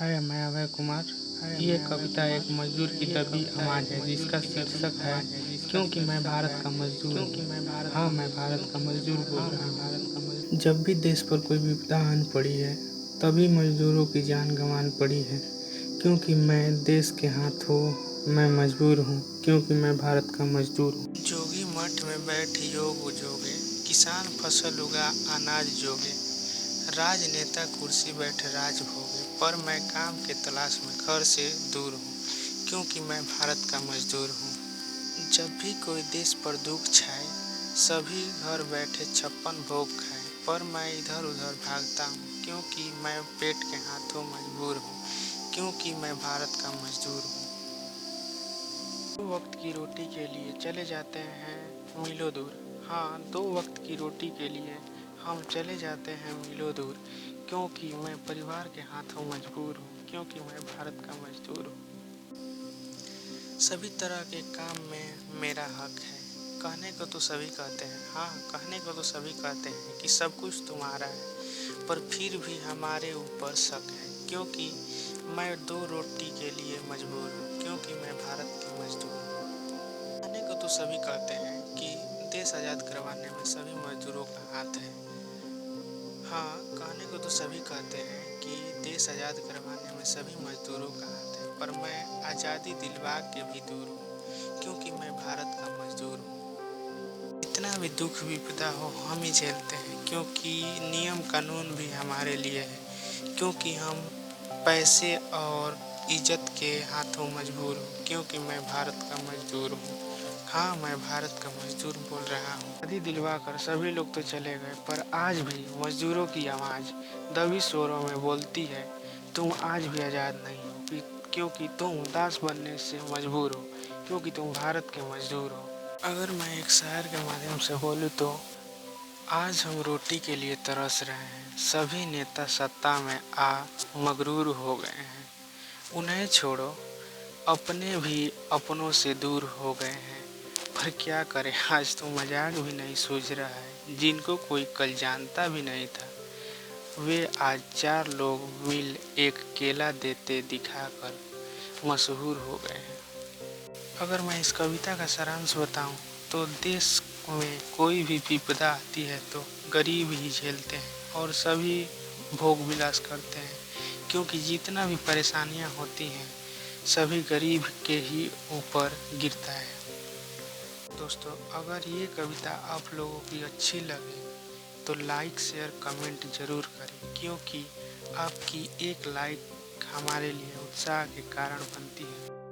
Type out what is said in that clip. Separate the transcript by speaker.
Speaker 1: हाय, मैं अभय कुमार। ये कविता एक मजदूर की दबी आवाज़ है जिसका शीर्षक है क्योंकि मैं भारत का मजदूर हूँ। हाँ, मैं भारत का मजदूर बोल रहा हूँ। जब भी देश पर कोई विपदा आन पड़ी है तभी मजदूरों की जान गंवान पड़ी है। क्योंकि मैं देश के हाथों मैं मजबूर हूँ, क्योंकि मैं भारत का मजदूर हूँ। जोगी मठ में बैठ योग जोगे, किसान फसल उगा अनाज जोगे, राजनेता कुर्सी बैठे राज भोगे, पर मैं काम के तलाश में घर से दूर हूँ, क्योंकि मैं भारत का मजदूर हूँ। जब भी कोई देश पर दुख छाए सभी घर बैठे 56 भोग खाए, पर मैं इधर उधर भागता हूँ, क्योंकि मैं पेट के हाथों मजबूर हूँ, क्योंकि मैं भारत का मजदूर हूँ। 2 वक्त की रोटी के लिए चले जाते हैं मीलों दूर। हाँ, 2 वक्त की रोटी के लिए हम चले जाते हैं मीलों दूर, क्योंकि मैं परिवार के हाथों मजबूर हूँ, क्योंकि मैं भारत का मजदूर हूँ। सभी तरह के काम में मेरा हक है। कहने को तो सभी कहते हैं, हाँ कहने को तो सभी कहते हैं कि सब कुछ तुम्हारा है, पर फिर भी हमारे ऊपर शक है, क्योंकि मैं 2 रोटी के लिए मजबूर हूँ, क्योंकि मैं भारत की मजदूर हूँ। कहने को तो सभी कहते हैं कि देश आज़ाद करवाने में सभी मजदूरों का हाथ है। हाँ, कहने को तो सभी कहते हैं कि देश आज़ाद करवाने में सभी मजदूरों का हाथ है, पर मैं आज़ादी दिलवा के भी दूर हूँ, क्योंकि मैं भारत का मजदूर हूँ। जितना भी दुख विपदा हो हम ही झेलते हैं, क्योंकि नियम कानून भी हमारे लिए है, क्योंकि हम पैसे और इज्जत के हाथों मजबूर हूँ, क्योंकि मैं भारत का मजदूर हूँ। हाँ, मैं भारत का मजदूर बोल रहा हूँ। आज़ादी दिलवा कर सभी लोग तो चले गए, पर आज भी मजदूरों की आवाज़ दबी स्वरों में बोलती है, तुम आज भी आज़ाद नहीं हो, क्योंकि तुम दास बनने से मजबूर हो, क्योंकि तुम भारत के मजदूर हो। अगर मैं एक शायर के माध्यम से बोलूँ तो आज हम रोटी के लिए तरस रहे हैं, सभी नेता सत्ता में आ मगरूर हो गए हैं। उन्हें छोड़ो, अपने भी अपनों से दूर हो गए हैं, पर क्या करें आज तो मजाक भी नहीं सूझ रहा है। जिनको कोई कल जानता भी नहीं था वे आज 4 लोग मिल एक केला देते दिखाकर मशहूर हो गए हैं। अगर मैं इस कविता का सारांश बताऊं तो देश में कोई भी विपदा आती है तो गरीब ही झेलते हैं और सभी भोग विलास करते हैं, क्योंकि जितना भी परेशानियां होती हैं सभी गरीब के ही ऊपर गिरता है। दोस्तों, अगर ये कविता आप लोगों की अच्छी लगे तो लाइक शेयर कमेंट ज़रूर करें, क्योंकि आपकी एक लाइक हमारे लिए उत्साह के कारण बनती है।